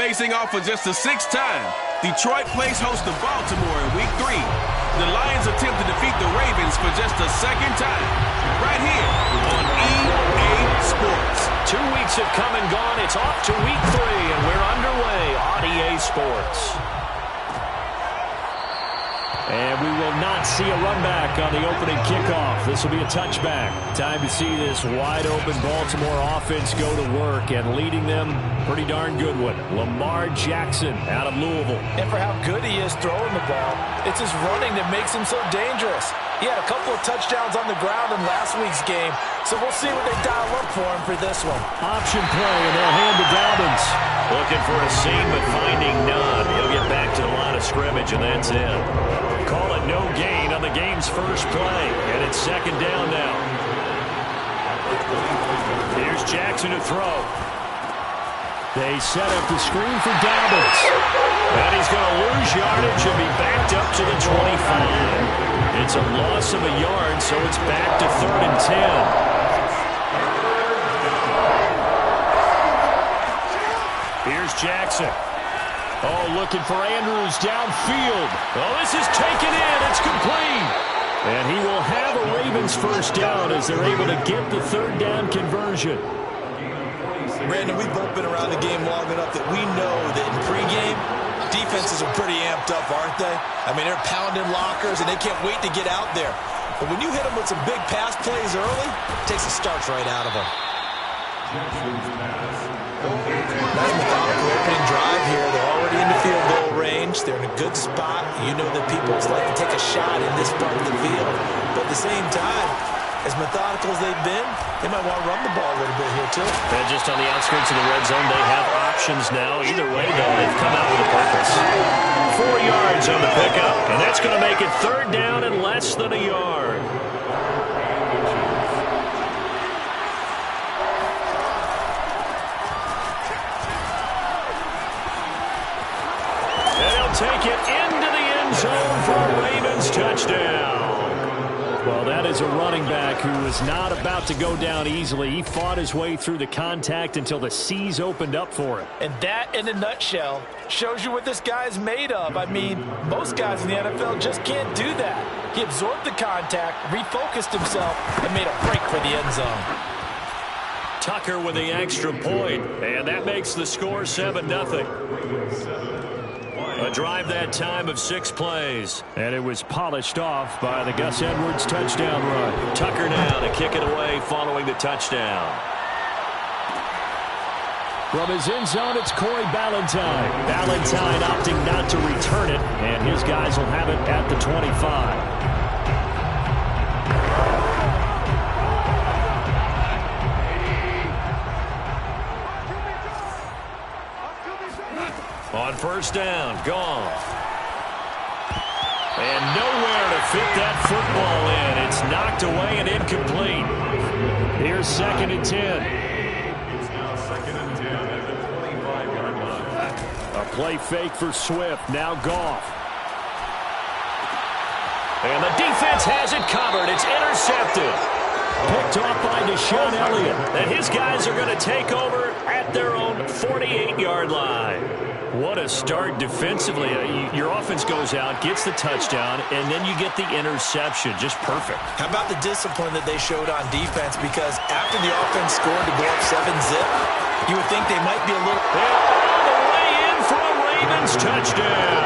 Facing off for just the 6th time, Detroit plays host to Baltimore in Week 3. The Lions attempt to defeat the Ravens for just the 2nd time, right here on EA Sports. 2 weeks have come and gone. It's off to Week 3, and we're underway on EA Sports. And we will not see a run back on the opening kickoff. This will be a touchback. Time to see this wide-open Baltimore offense go to work, and leading them, pretty darn good one, Lamar Jackson out of Louisville. And for how good he is throwing the ball, it's his running that makes him so dangerous. He had a couple of touchdowns on the ground in last week's game, so we'll see what they dial up for him for this one. Option play, and they'll hand to Dobbins. Looking for a seam, but finding none. He'll get back to the line of scrimmage, and that's it. Call it no gain on the game's first play, and it's 2nd down now. Here's Jackson to throw. They set up the screen for Dobbins. And he's going to lose yardage and be backed up to the 25. It's a loss of a yard, so it's back to 3rd and 10. Here's Jackson. Oh, looking for Andrews downfield. Oh, this is taken in. It's complete. And he will have a Ravens first down as they're able to get the 3rd down conversion. Brandon, we've both been around the game long enough that we know that in pregame, defenses are pretty amped up, aren't they? I mean, they're pounding lockers, and they can't wait to get out there. But when you hit them with some big pass plays early, it takes the starch right out of them. Nice methodical opening drive here. They're already in the field goal range. They're in a good spot. You know that people like to take a shot in this part of the field. But at the same time, as methodical as they've been, they might want to run the ball a little bit here, too. And just on the outskirts of the red zone, they have options now. Either way, though, they've come out with a purpose. 4 yards on the pickup, and that's going to make it 3rd down and less than a yard. And they'll take it into the end zone for a Ravens touchdown. Well, that is a running back who is not about to go down easily. He fought his way through the contact until the seas opened up for him. And that, in a nutshell, shows you what this guy is made of. I mean, most guys in the NFL just can't do that. He absorbed the contact, refocused himself, and made a break for the end zone. Tucker with the extra point, and that makes the score 7-0. A drive that time of 6 plays. And it was polished off by the Gus Edwards touchdown run. Tucker now to kick it away following the touchdown. From his end zone, it's Corey Ballantyne. Ballantyne opting not to return it, and his guys will have it at the 25. On 1st down, gone. And nowhere to fit that football in. It's knocked away and incomplete. Here's 2nd and 10. It's now 2nd and 10 at the 25-yard line. A play fake for Swift, now Goff. And the defense has it covered. It's intercepted. Picked off by Deshaun Elliott. And his guys are going to take over at their own 48-yard line. What a start defensively. Your offense goes out, gets the touchdown, and then you get the interception. Just perfect. How about the discipline that they showed on defense? Because after the offense scored to go up 7-zip, you would think they might be a little... All the way in for a Ravens touchdown.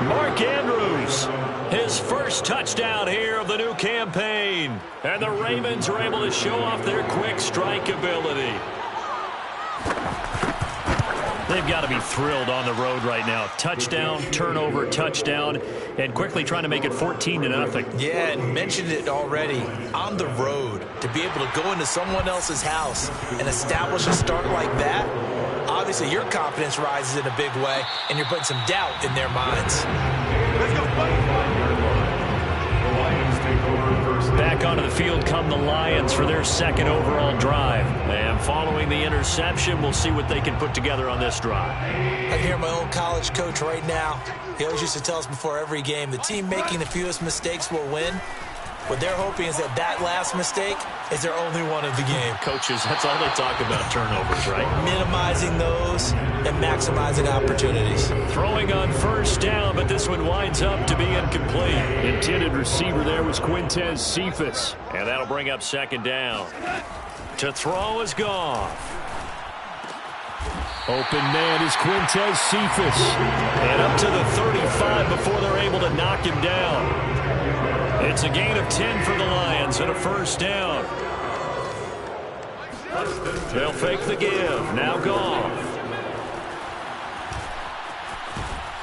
Mark Andrews, his first touchdown here of the new campaign. And the Ravens are able to show off their quick strike ability. They've got to be thrilled on the road right now. Touchdown, turnover, touchdown, and quickly trying to make it 14-0. Yeah, and mentioned it already. On the road, to be able to go into someone else's house and establish a start like that, obviously your confidence rises in a big way, and you're putting some doubt in their minds. Let's go. The Lions take over first. Back onto the field come the Lions for their 2nd overall drive. And following the interception, we'll see what they can put together on this drive. I hear my old college coach right now. He always used to tell us before every game, the team making the fewest mistakes will win. What they're hoping is that that last mistake is their only one of the game. Coaches, that's all they talk about, turnovers, right? Minimizing those and maximizing opportunities. Throwing on first down, but this one winds up to be incomplete. Intended receiver there was Quintez Cephas. And that'll bring up second down. To throw is Goff. Open man is Quintez Cephas. And up to the 35 before they're able to knock him down. It's a gain of 10 for the Lions and a first down. They'll fake the give. Now Goff.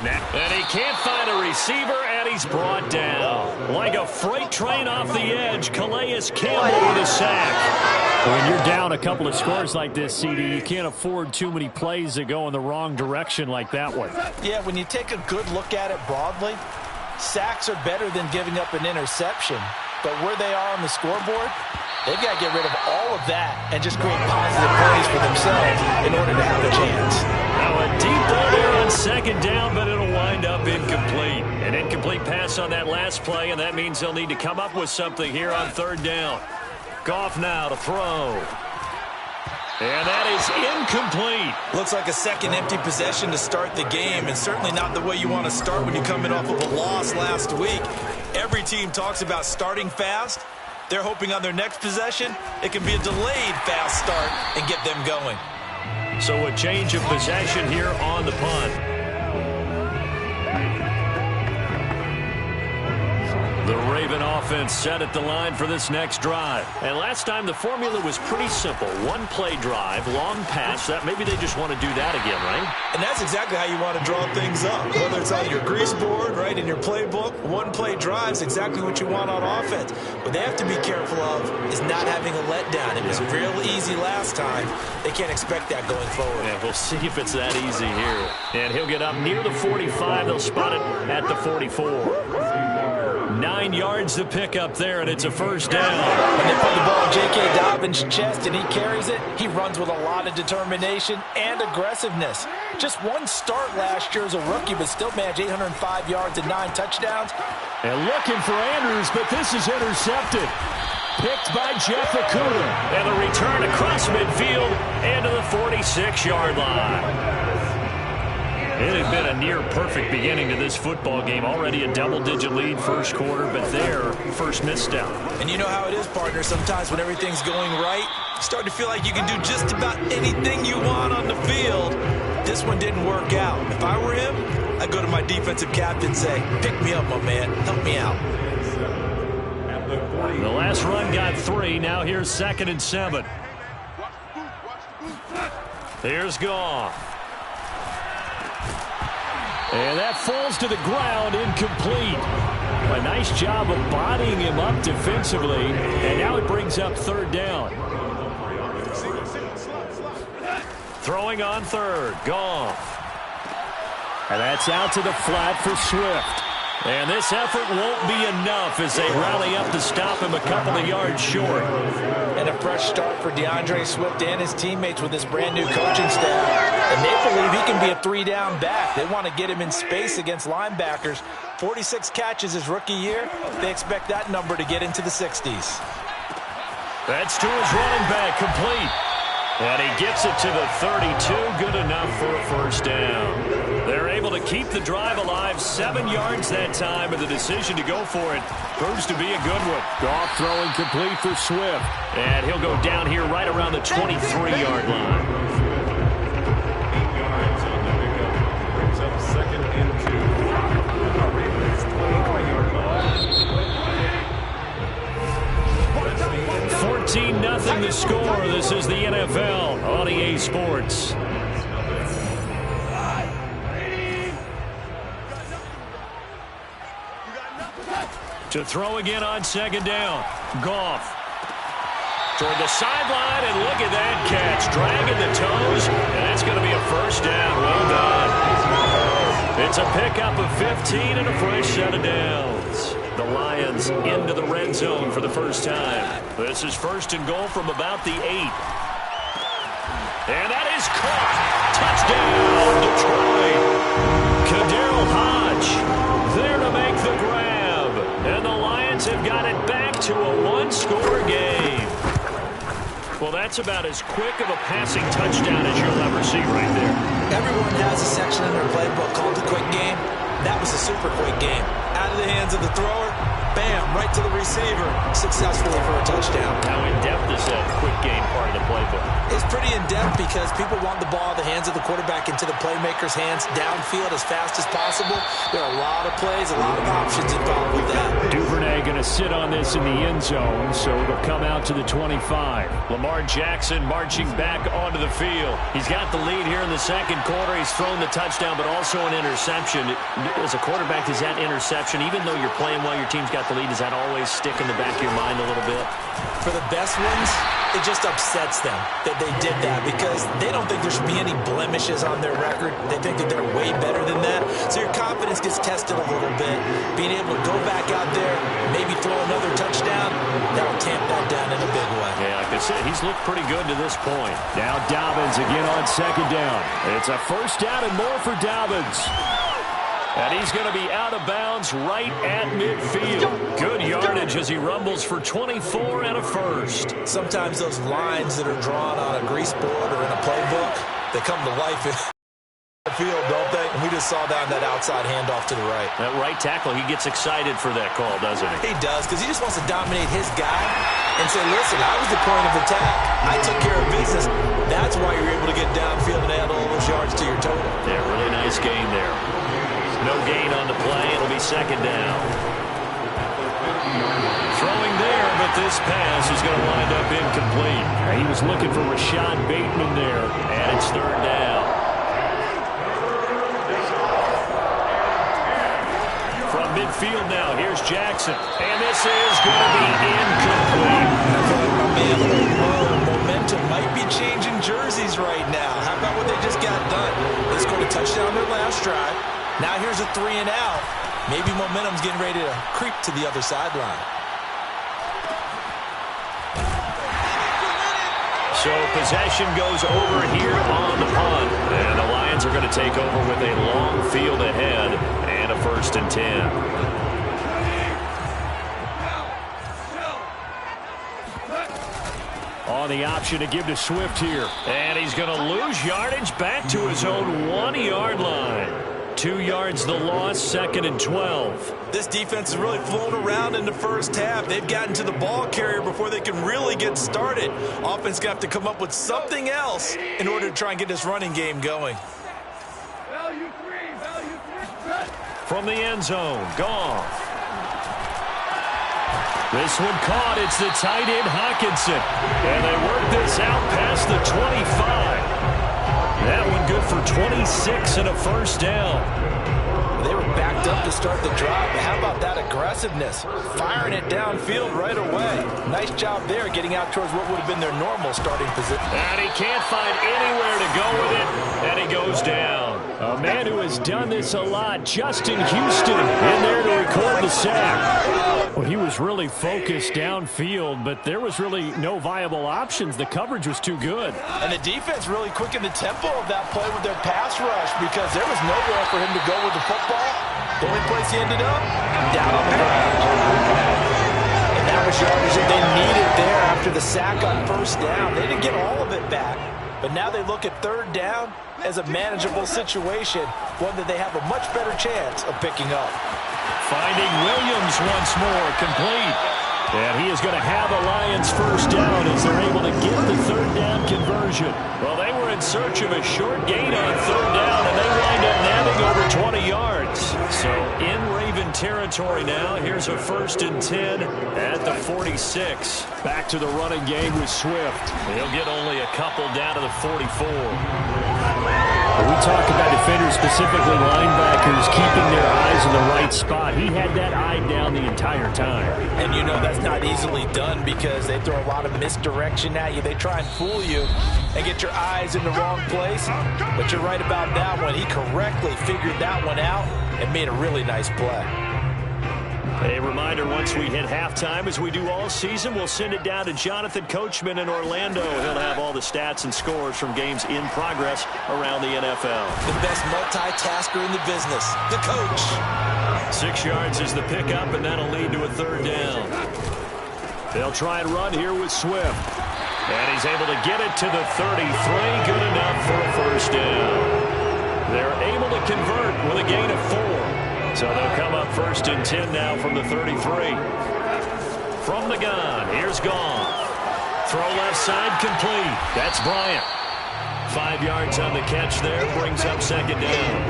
And he can't find a receiver, and he's brought down. Like a freight train off the edge, Calais Campbell with a sack. When you're down a couple of scores like this, CD, you can't afford too many plays that go in the wrong direction like that one. Yeah, when you take a good look at it broadly, sacks are better than giving up an interception. But where they are on the scoreboard, they've got to get rid of all of that and just create positive plays for themselves in order to have a chance. Now a deep ball there on second down, but it'll wind up incomplete. An incomplete pass on that last play, and that means they'll need to come up with something here on third down. Goff now to throw. And that is incomplete. Looks like a second empty possession to start the game, and certainly not the way you want to start when you're coming off of a loss last week. Every team talks about starting fast. They're hoping on their next possession, it can be a delayed fast start and get them going. So a change of possession here on the punt. The Raven offense set at the line for this next drive. And last time the formula was pretty simple. One play drive, long pass. That maybe they just want to do that again, right? And that's exactly how you want to draw things up. Whether it's on your grease board, right, in your playbook, one play drive is exactly what you want on offense. What they have to be careful of is not having a letdown. It was real easy last time. They can't expect that going forward. Yeah, we'll see if it's that easy here. And he'll get up near the 45. They'll spot it at the 44. 9 yards to pick up there, and it's a first down. When they put the ball in J.K. Dobbins' chest and he carries it, he runs with a lot of determination and aggressiveness. Just one start last year as a rookie, but still managed 805 yards and 9 touchdowns. And looking for Andrews, but this is intercepted. Picked by Jeff Okuda. And the return across midfield and to the 46-yard line. It had been a near-perfect beginning to this football game. Already a double-digit lead first quarter, but their first misstep. And you know how it is, partner. Sometimes when everything's going right, you start to feel like you can do just about anything you want on the field. This one didn't work out. If I were him, I'd go to my defensive captain and say, pick me up, my man. Help me out. The last run got 3. Now here's 2nd and 7. Here's Goff. And that falls to the ground, incomplete. A nice job of bodying him up defensively, and now it brings up third down. Throwing on third, Goff. And that's out to the flat for Swift. And this effort won't be enough as they rally up to stop him a couple of yards short. And a fresh start for DeAndre Swift and his teammates with this brand-new coaching staff. And they believe he can be a 3-down back. They want to get him in space against linebackers. 46 catches his rookie year. They expect that number to get into the 60s. That's to his running back, complete. And he gets it to the 32, good enough for a first down. They're able to keep the drive alive, 7 yards that time, and the decision to go for it proves to be a good one. Goff throwing complete for Swift. And he'll go down here right around the 23-yard line. 8 yards on the pickup. Brings up 2nd and 2. The Ravens 23-yard line. 14-0 the score. This is the NFL on EA Sports. To throw again on 2nd down. Goff. Toward the sideline, and look at that catch. Dragging the toes, and that's going to be a first down. Well done. It's a pickup of 15 and a fresh set of downs. The Lions into the red zone for the first time. This is 1st and goal from about the 8. And that is caught. Touchdown, Detroit. Kaderl Hodge there to make the grab. And the Lions have got it back back to a one-score game. Well, that's about as quick of a passing touchdown as you'll ever see right there. Everyone has a section in their playbook called the quick game. That was a super quick game. Out of the hands of the thrower, bam, right to the receiver, successfully for a touchdown. How in-depth is that quick game part of the playbook? It's pretty in-depth because people want the ball in the hands of the quarterback into the playmaker's hands downfield as fast as possible. There are a lot of plays, a lot of options involved with that. Duvernay going to sit on this in the end zone, so it'll come out to the 25. Lamar Jackson marching back onto the field. He's got the lead here in the second quarter. He's thrown the touchdown, but also an interception. As a quarterback, does that interception, even though you're playing while your team's got the lead, does that always stick in the back of your mind a little bit? For the best ones, it just upsets them that they did that because they don't think there should be any blemishes on their record. They think that they're way better than that. So your confidence gets tested a little bit. Being able to go back out there, maybe throw another touchdown, that'll tamp that down in a big way. Yeah, like I said, he's looked pretty good to this point. Now Dobbins again on second down. It's a first down and more for Dobbins. And he's going to be out of bounds right at midfield. Good yardage as he rumbles for 24 and a first. Sometimes those lines that are drawn on a grease board or in a playbook, they come to life in the field, don't they? And we just saw that outside handoff to the right. That right tackle, he gets excited for that call, doesn't he? He does, because he just wants to dominate his guy and say, listen, I was the point of attack. I took care of business. That's why you're able to get downfield and add all those yards to your total. Yeah, really nice gain there. No gain on the play. It'll be second down. Throwing there, but this pass is going to wind up incomplete. He was looking for Rashad Bateman there, and it's third down. From midfield now, here's Jackson. And this is going to be incomplete. Momentum might be changing jerseys right now. How about what they just got done? They scored a touchdown their last drive. Now here's a 3 and out. Maybe momentum's getting ready to creep to the other sideline. So possession goes over here on the punt. And the Lions are going to take over with a long field ahead and a first and 10. On the option to give to Swift here. And he's going to lose yardage back to his own 1-yard line. 2 yards the loss, second and 12. This defense is really flown around in the first half. They've gotten to the ball carrier before they can really get started. Offense got to come up with something else in order to try and get this running game going. From the end zone, gone. This one caught. It's the tight end, Hockenson. And they work this out past the 25. That one good for 26 and a first down. They were backed up to start the drive, but how about that aggressiveness? Firing it downfield right away. Nice job there getting out towards what would have been their normal starting position. And he can't find anywhere to go with it, and he goes down. A man who has done this a lot, Justin Houston, in there to record the sack. Well, he was really focused downfield, but there was really no viable options. The coverage was too good. And the defense really quickened the tempo of that play with their pass rush because there was nowhere for him to go with the football. The only place he ended up, down on the ground. And that was yardage that they needed there after the sack on first down. They didn't get all of it back, but now they look at third down as a manageable situation, one that they have a much better chance of picking up. Finding Williams once more, complete. And he is going to have a Lions first down as they're able to get the third down conversion. Well, they were in search of a short gain on third down, and they wind up nabbing over 20 yards. So in Raven territory now, here's a first and 10 at the 46. Back to the running game with Swift. He'll get only a couple down to the 44. We talk about defenders, specifically linebackers, keeping their eyes in the right spot. He had that eye down the entire time. And you know that's not easily done because they throw a lot of misdirection at you. They try and fool you and get your eyes in the wrong place. But you're right about that one. He correctly figured that one out and made a really nice play. A reminder, once we hit halftime, as we do all season, we'll send it down to Jonathan Coachman in Orlando. He'll have all the stats and scores from games in progress around the NFL. The best multitasker in the business, the coach. 6 yards is the pickup, and that'll lead to a third down. They'll try and run here with Swift. And he's able to get it to the 33. Good enough for a first down. They're able to convert with a gain of 4. So they'll come up 1st and 10 now from the 33. From the gun, here's Goff. Throw left side complete. That's Bryant. 5 yards on the catch there. Brings up 2nd down.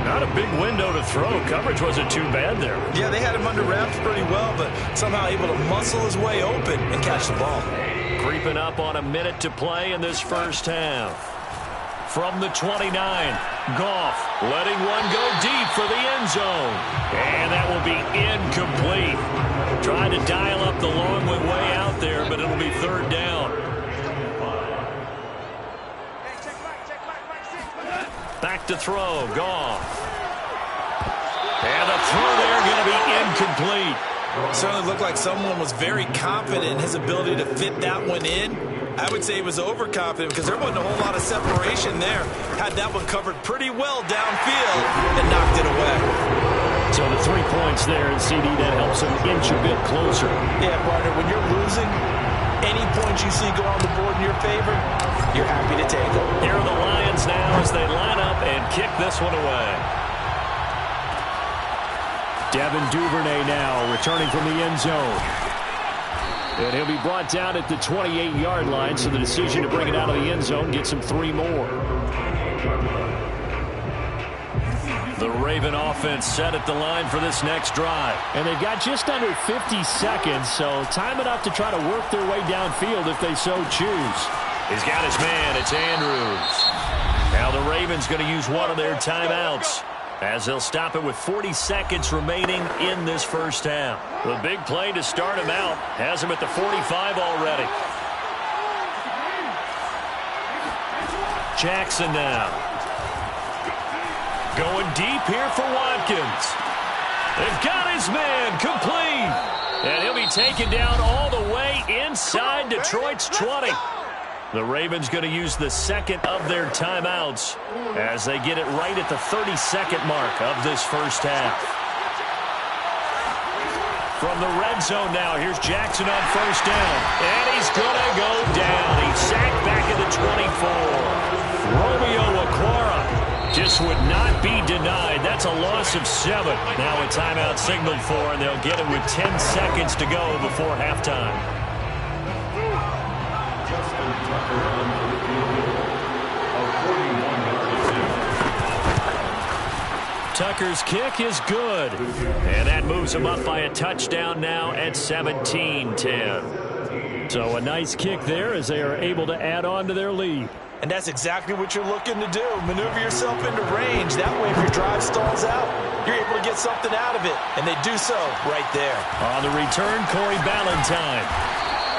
Not a big window to throw. Coverage wasn't too bad there. Yeah, they had him under wraps pretty well, but somehow able to muscle his way open and catch the ball. Creeping up on a minute to play in this first half. From the 29, Goff letting one go deep for the end zone. And that will be incomplete. Trying to dial up the long way out there, but it'll be 3rd down. Back to throw, Goff. And the throw there going to be incomplete. Certainly looked like someone was very confident in his ability to fit that one in. I would say he was overconfident because there wasn't a whole lot of separation there. Had that one covered pretty well downfield and knocked it away. So the 3 points there, and CD, that helps him inch a bit closer. Yeah, partner, when you're losing, any points you see go on the board in your favor, you're happy to take them. Here are the Lions now as they line up and kick this one away. Devin Duvernay now returning from the end zone. And he'll be brought down at the 28-yard line, so the decision to bring it out of the end zone gets him 3 more. The Raven offense set at the line for this next drive. And they've got just under 50 seconds, so time enough to try to work their way downfield if they so choose. He's got his man. It's Andrews. Now the Ravens going to use one of their timeouts, as they'll stop it with 40 seconds remaining in this first half. The big play to start him out has him at the 45 already. Jackson now. Going deep here for Watkins. They've got his man complete. And he'll be taken down all the way inside Detroit's 20. The Ravens going to use the second of their timeouts as they get it right at the 30-second mark of this first half. From the red zone now, here's Jackson on first down. And he's going to go down. He's sacked back at the 24. Romeo Okwara just would not be denied. That's a loss of 7. Now a timeout signaled for, and they'll get it with 10 seconds to go before halftime. Tucker's kick is good. And that moves them up by a touchdown now at 17-10. So a nice kick there as they are able to add on to their lead. And that's exactly what you're looking to do. Maneuver yourself into range. That way, if your drive stalls out, you're able to get something out of it. And they do so right there. On the return, Corey Ballantyne.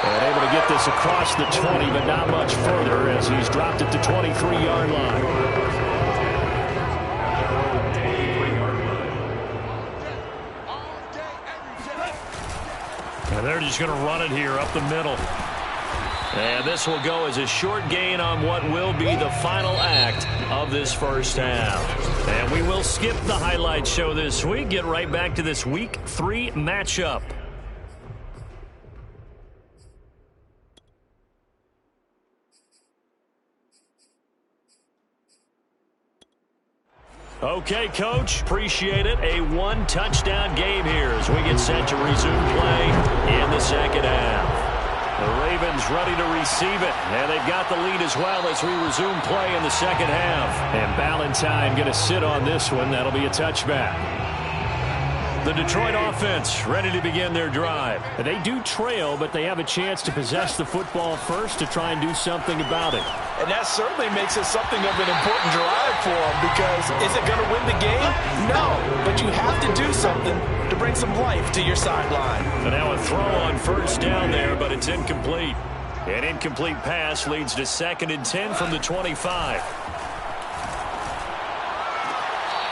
And able to get this across the 20, but not much further as he's dropped at the 23-yard line. And they're just going to run it here up the middle. And this will go as a short gain on what will be the final act of this first half. And we will skip the highlight show this week. Get right back to this Week 3 matchup. Okay, Coach, appreciate it. A 1-touchdown game here as we get set to resume play in the second half. The Ravens ready to receive it, and they've got the lead as well as we resume play in the second half. And Ballantyne going to sit on this one. That'll be a touchback. The Detroit offense ready to begin their drive. They do trail, but they have a chance to possess the football first to try and do something about it. And that certainly makes it something of an important drive for them, because is it going to win the game? No, but you have to do something to bring some life to your sideline. And now a throw on first down there, but it's incomplete. An incomplete pass leads to 2nd and 10 from the 25.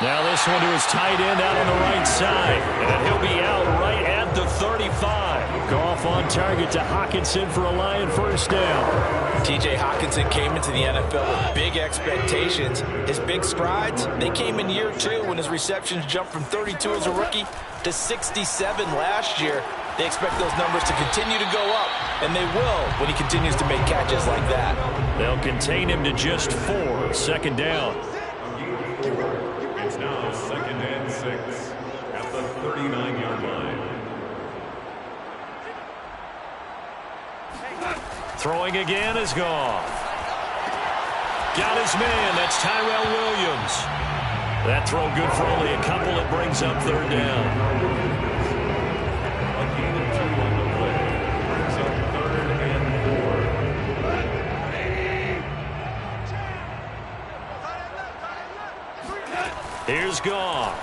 Now this one to his tight end out on the right side. And he'll be out right at the 35. Goff on target to Hockenson for a Lion first down. T.J. Hockenson came into the NFL with big expectations. His big strides, they came in year 2 when his receptions jumped from 32 as a rookie to 67 last year. They expect those numbers to continue to go up, and they will when he continues to make catches like that. They'll contain him to just 4. Second down. It's now 2nd and 6 at the 39-yard line. Throwing again is Goff. Got his man. That's Tyrell Williams. That throw good for only a couple. It brings up 3rd down. A gain of 2 on the play. Brings up 3rd and 4. Here's Goff.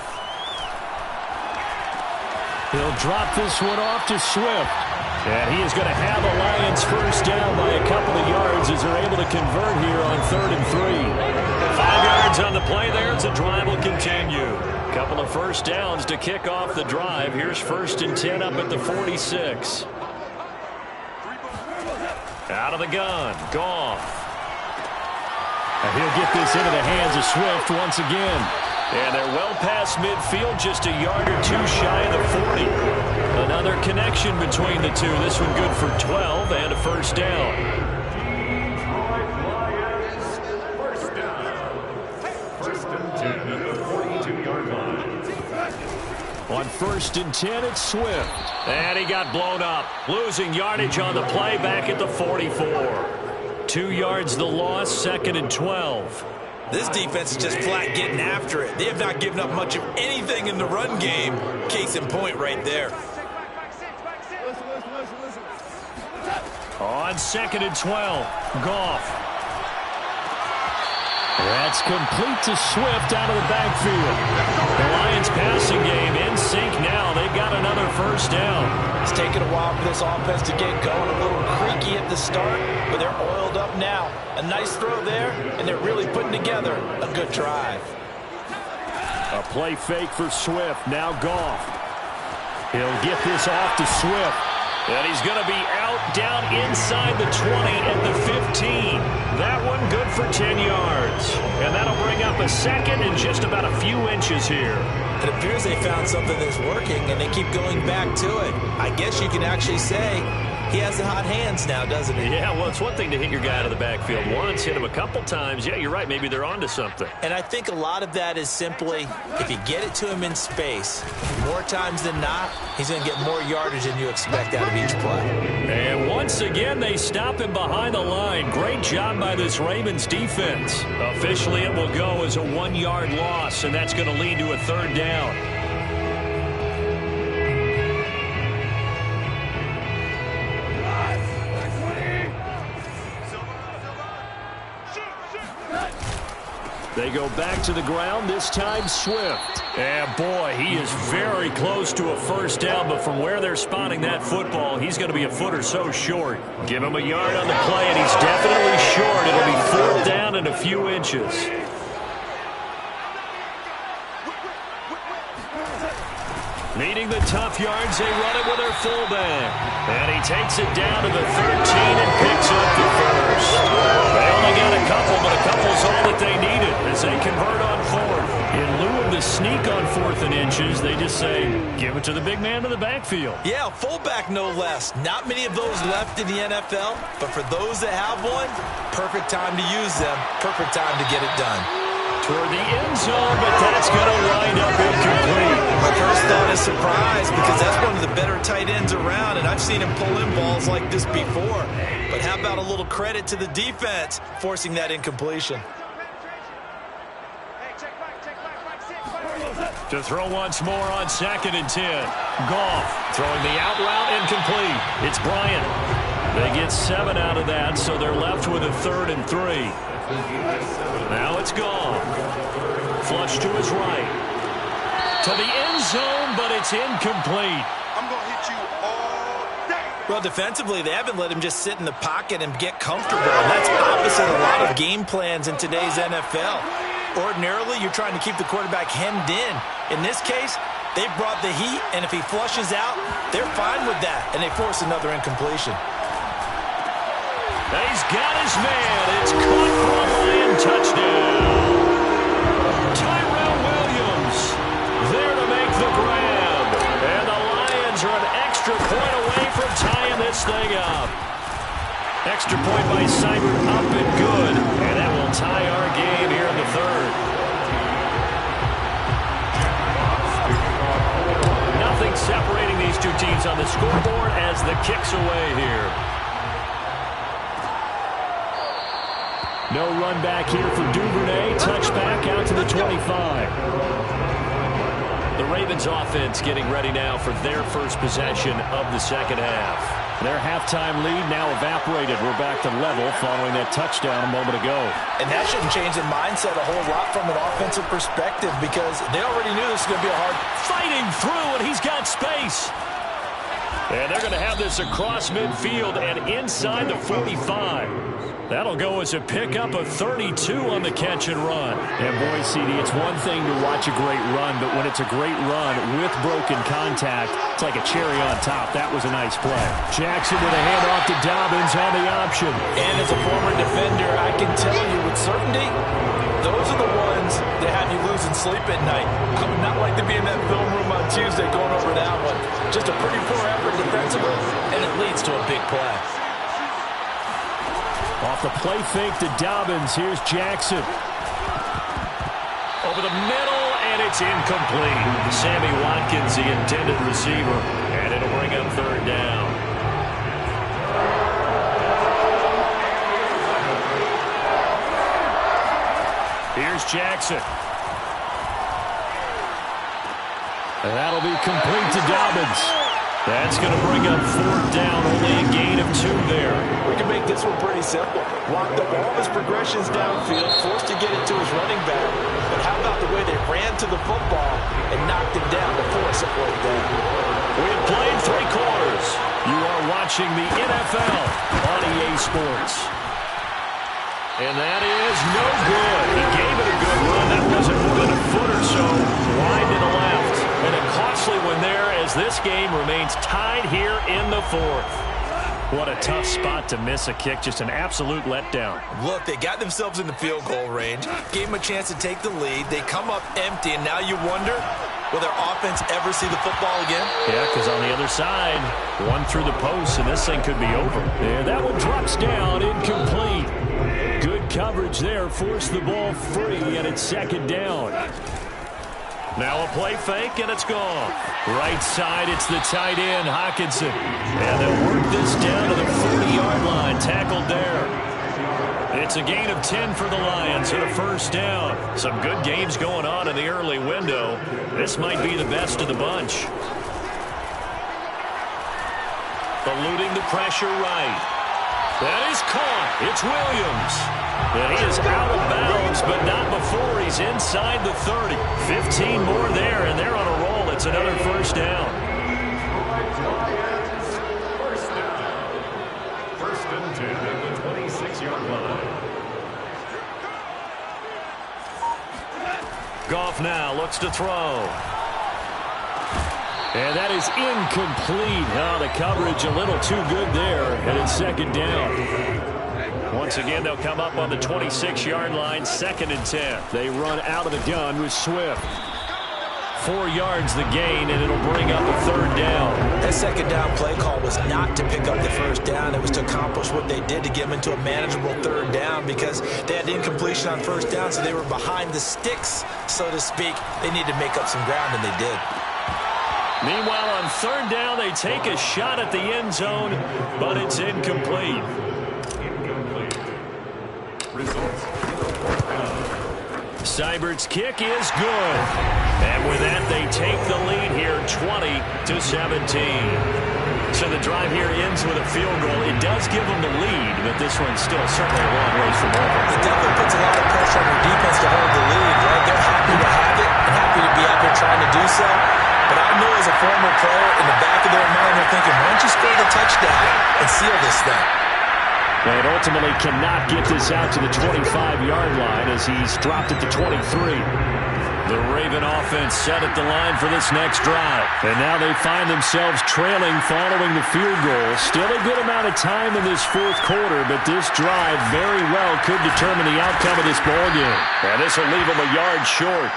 He'll drop this one off to Swift. And he is going to have a Lions first down by a couple of yards as they're able to convert here on 3rd and 3. 5 yards on the play there as the drive will continue. Couple of first downs to kick off the drive. Here's 1st and 10 up at the 46. Out of the gun, Goff. And he'll get this into the hands of Swift once again. And they're well past midfield, just a yard or 2 shy of the 40. Another connection between the two. This one good for 12 and a first down. Detroit Lions, first down. 1st and 10 at the 42-yard line. On 1st and 10, it's Swift. And he got blown up. Losing yardage on the play back at the 44. 2 yards the loss, 2nd and 12. This defense is just flat getting after it. They have not given up much of anything in the run game. Case in point right there. On 2nd and 12, Goff. That's complete to Swift out of the backfield. The Lions passing game in sync now. They've got another first down. It's taken a while for this offense to get going. A little creaky at the start, but they're oiled up now. A nice throw there, and they're really putting together a good drive. A play fake for Swift. Now Goff. He'll get this off to Swift. And he's going to be out down inside the 20 at the 15. That one good for 10 yards. And that'll bring up a 2nd and just about a few inches here. It appears they found something that's working, and they keep going back to it. I guess you can actually say he has the hot hands now, doesn't he? Yeah, well, it's one thing to hit your guy out of the backfield once, hit him a couple times. Yeah, you're right. Maybe they're onto something. And I think a lot of that is simply if you get it to him in space, more times than not, he's going to get more yardage than you expect out of each play. And once again, they stop him behind the line. Great job by this Ravens defense. Officially, it will go as a 1-yard loss, and that's going to lead to a 3rd down. They go back to the ground, this time Swift. And boy, he is very close to a first down, but from where they're spotting that football, he's going to be a foot or so short. Give him a yard on the play, and he's definitely short. It'll be 4th down and a few inches. Needing the tough yards, they run it with their fullback. And he takes it down to the 13 and picks up the first. They only got a couple, but a couple's all that they needed as they convert on 4th. In lieu of the sneak on 4th and inches, they just say, give it to the big man in the backfield. Yeah, fullback no less. Not many of those left in the NFL, but for those that have one, perfect time to use them, perfect time to get it done. Toward the end zone, but that's going to wind up incomplete. My first thought is surprise because that's one of the better tight ends around, and I've seen him pull in balls like this before. But how about a little credit to the defense forcing that incompletion? To throw once more on 2nd and 10. Goff throwing the out route incomplete. It's Bryant. They get 7 out of that, so they're left with a 3rd and 3. Now it's Goff. Flush to his right. To the end zone, but it's incomplete. I'm going to hit you all day. Well, defensively, they haven't let him just sit in the pocket and get comfortable. And that's opposite a lot of game plans in today's NFL. Ordinarily, you're trying to keep the quarterback hemmed in. In this case, they brought the heat, and if he flushes out, they're fine with that, and they force another incompletion. He's got his man. It's caught for a Lion touchdown. Tyrell Williams there to make the grab. And the Lions are an extra point away from tying this thing up. Extra point by Seibert up and good. And that will tie our game here in the third. Nothing separating these two teams on the scoreboard as the kick's away here. No run back here for Duvernay. Touchback out to the 25. The Ravens offense getting ready now for their first possession of the second half. Their halftime lead now evaporated. We're back to level following that touchdown a moment ago. And that shouldn't change the mindset a whole lot from an offensive perspective because they already knew this was going to be a hard. Fighting through, and he's got space. And they're going to have this across midfield and inside the 45. That'll go as a pickup of 32 on the catch and run. And boy, CD, it's one thing to watch a great run, but when it's a great run with broken contact, it's like a cherry on top. That was a nice play. Jackson with a handoff to Dobbins on the option. And as a former defender, I can tell you with certainty, those are the ones that have you losing sleep at night. I would not like to be in that film room on Tuesday going over that one. Just a pretty poor effort defensively, and it leads to a big play. Off the play fake to Dobbins. Here's Jackson. Over the middle, and it's incomplete. Sammy Watkins, the intended receiver, and it'll bring up third down. Here's Jackson. And that'll be complete to Dobbins. That's going to bring up fourth down, only a gain of 2 there. We can make this one pretty simple. Blocked up all his progressions downfield, forced to get it to his running back. But how about the way they ran to the football and knocked him down to force a fourth down? We have played 3 quarters. You are watching the NFL on EA Sports. And that is no good. He gave it a good run. That wasn't more than a foot or so wide to the left. And a costly one there as this game remains tied here in the fourth. What a tough spot to miss a kick. Just an absolute letdown. Look, they got themselves in the field goal range, gave them a chance to take the lead. They come up empty, and now you wonder, will their offense ever see the football again? Yeah, because on the other side, one through the post, and this thing could be over. And that one drops down, incomplete. Good coverage there, forced the ball free, and it's second down. Now a play fake, and it's gone. Right side, it's the tight end, Hockenson. And they'll work this down to the 40-yard line, tackled there. It's a gain of 10 for the Lions and a first down. Some good games going on in the early window. This might be the best of the bunch. Eluding the pressure right. That is caught. It's Williams. And he is out of bounds, but not before he's inside the 30. 15 more there, and they're on a roll. It's another first down. First and 10 at the 26-yard line. Goff now looks to throw. And that is incomplete. Oh, the coverage a little too good there, and it's second down. Once again, they'll come up on the 26-yard line, second and 10. They run out of the gun with Swift. 4 yards the gain, and it'll bring up a third down. That second down play call was not to pick up the first down. It was to accomplish what they did to get them into a manageable third down because they had incompletion on first down, so they were behind the sticks, so to speak. They needed to make up some ground, and they did. Meanwhile, on third down, they take a shot at the end zone, but it's incomplete. Results. Seibert's kick is good. And with that, they take the lead here 20-17. So the drive here ends with a field goal. It does give them the lead, but this one's still certainly a long ways from over. It definitely puts a lot of pressure on your defense to hold the lead, right? They're happy to have it and happy to be out there trying to do so. But I know as a former player, in the back of their mind, they're thinking, why don't you score the touchdown and seal this thing? And ultimately cannot get this out to the 25-yard line as he's dropped at the 23. The Raven offense set at the line for this next drive. And now they find themselves trailing following the field goal. Still a good amount of time in this fourth quarter, but this drive very well could determine the outcome of this ballgame. And this will leave them a yard short.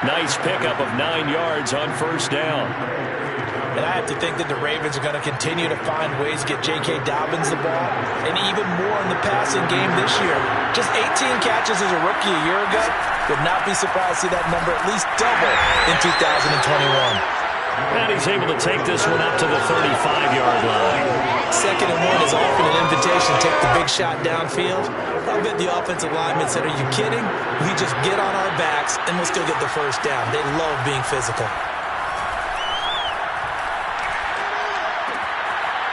Nice pickup of 9 yards on first down. And I have to think that the Ravens are going to continue to find ways to get J.K. Dobbins the ball, and even more in the passing game this year. Just 18 catches as a rookie a year ago. Would not be surprised to see that number at least double in 2021. And he's able to take this one up to the 35-yard line. 2nd and 1 is often an invitation to take the big shot downfield. I bet the offensive lineman said, are you kidding? We just get on our backs and we'll still get the first down. They love being physical.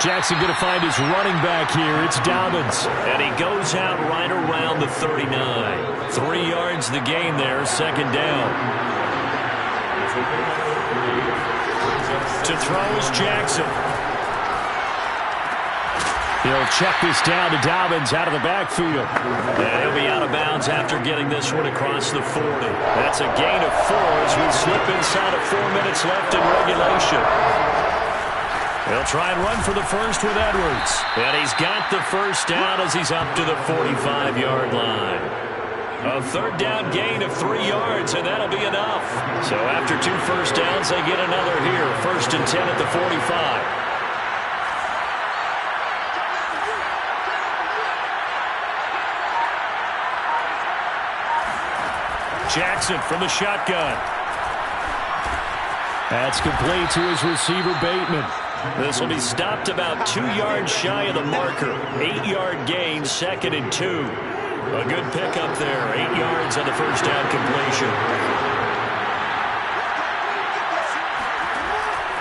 Jackson going to find his running back here. It's Dobbins. And he goes out right around the 39. 3 yards the gain there, 2nd down. To throw is Jackson. He'll check this down to Dobbins out of the backfield. And he'll be out of bounds after getting this one across the 40. That's a gain of 4 as we slip inside of 4 minutes left in regulation. He'll try and run for the first with Edwards. And he's got the first down as he's up to the 45-yard line. A 3rd down gain of 3 yards, and that'll be enough. So after 2 first downs, they get another here. 1st and 10 at the 45. Jackson from the shotgun. That's complete to his receiver, Bateman. This will be stopped about 2 yards shy of the marker. 8-yard gain, 2nd and 2. A good pickup there. 8 yards on the first down completion.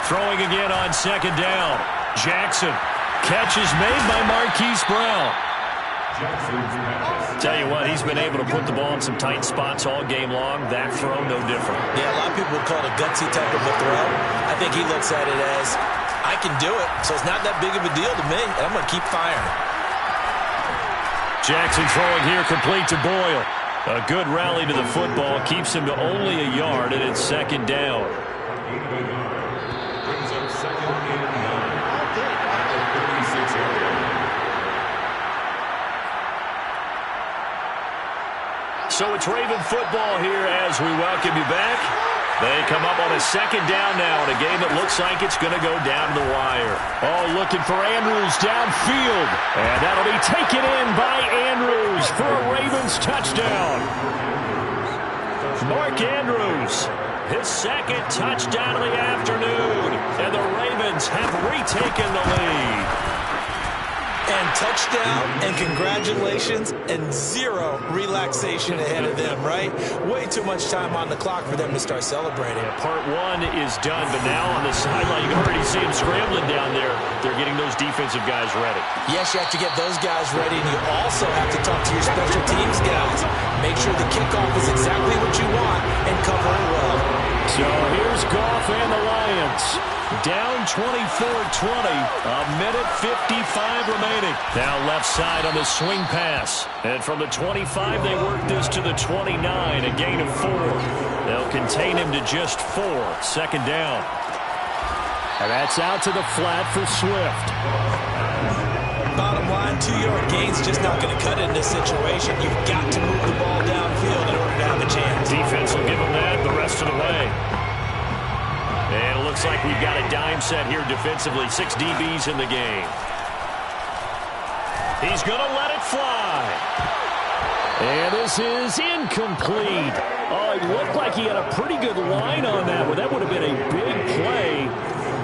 Throwing again on 2nd down. Jackson. Catch is made by Marquise Brown. Tell you what, he's been able to put the ball in some tight spots all game long. That throw, no different. Yeah, a lot of people would call it a gutsy type of a throw. I think he looks at it as, I can do it, so it's not that big of a deal to me, and I'm going to keep firing. Jackson throwing here, complete to Boyle. A good rally to the football, keeps him to only a yard, and it's 2nd down. Brings up 2nd and 9. 36-yard line. So it's Raven football here as we welcome you back. They come up on a 2nd down now in a game that looks like it's going to go down the wire. Oh, looking for Andrews downfield. And that'll be taken in by Andrews for a Ravens touchdown. Mark Andrews, his 2nd touchdown of the afternoon. And the Ravens have retaken the lead. And touchdown, and congratulations, and 0 relaxation ahead of them, right? Way too much time on the clock for them to start celebrating. Yeah, part 1 is done, but now on the sideline, you can already see them scrambling down there. They're getting those defensive guys ready. Yes, you have to get those guys ready, and you also have to talk to your special teams guys. Make sure the kickoff is exactly what you want and cover it well. So here's Goff and the Lions. Down 24-20, a minute 55 remaining. Now left side on the swing pass. And from the 25, they work this to the 29, a gain of 4. They'll contain him to just 4, 2nd down. And that's out to the flat for Swift. Bottom line, 2-yard gain's just not going to cut it in this situation. You've got to move the ball downfield in order to have a chance. Defense will give them that the rest of the way. And it looks like we've got a dime set here defensively. 6 DBs in the game. He's going to let it fly. And this is incomplete. Oh, it looked like he had a pretty good line on that one. That would have been a big play,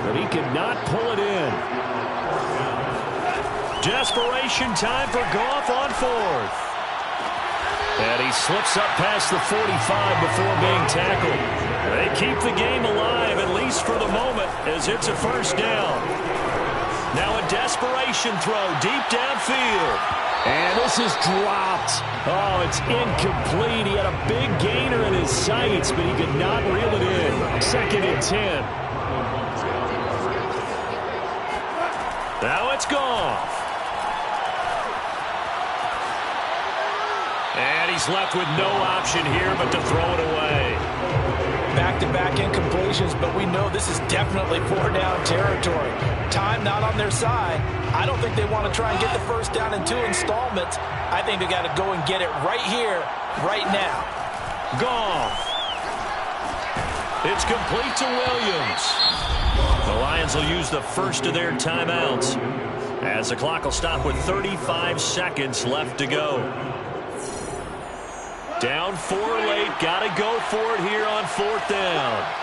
but he could not pull it in. Desperation time for Goff on 4th. And he slips up past the 45 before being tackled. They keep the game alive, at least for the moment, as it's a 1st down. Now a desperation throw deep downfield. And this is dropped. Oh, it's incomplete. He had a big gainer in his sights, but he could not reel it in. 2nd and 10. Now it's Goff. And he's left with no option here but to throw it away. Back-to-back incompletions, but we know this is definitely 4-down territory. Time not on their side. I don't think they want to try and get the first down in 2 installments. I think they got to go and get it right here, right now. Goff. It's complete to Williams. The Lions will use the first of their timeouts as the clock will stop with 35 seconds left to go. Down 4 late. Got to go for it here on 4th down.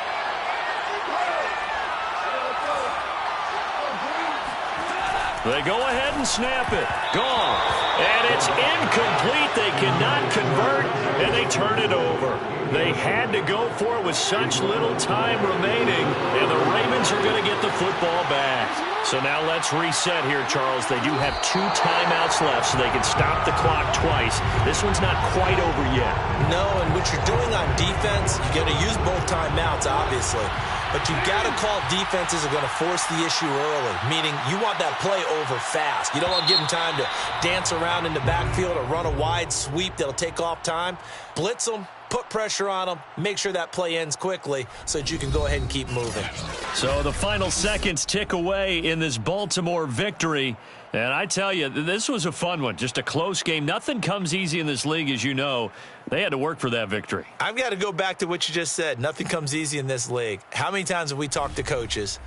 They go ahead and snap it. Gone. And it's incomplete. They cannot convert, and they turn it over. They had to go for it with such little time remaining, and the Ravens are going to get the football back. So now let's reset here, Charles. They do have 2 timeouts left, so they can stop the clock twice. This one's not quite over yet. No, and what you're doing on defense, you're going to use both timeouts, obviously. But you've got to call defenses are going to force the issue early, meaning you want that play over fast. You don't want to give them time to dance around in the backfield or run a wide sweep that'll take off time. Blitz them, put pressure on them, make sure that play ends quickly so that you can go ahead and keep moving. So the final seconds tick away in this Baltimore victory. And I tell you, this was a fun one. Just a close game. Nothing comes easy in this league, as you know. They had to work for that victory. I've got to go back to what you just said. Nothing comes easy in this league. How many times have we talked to coaches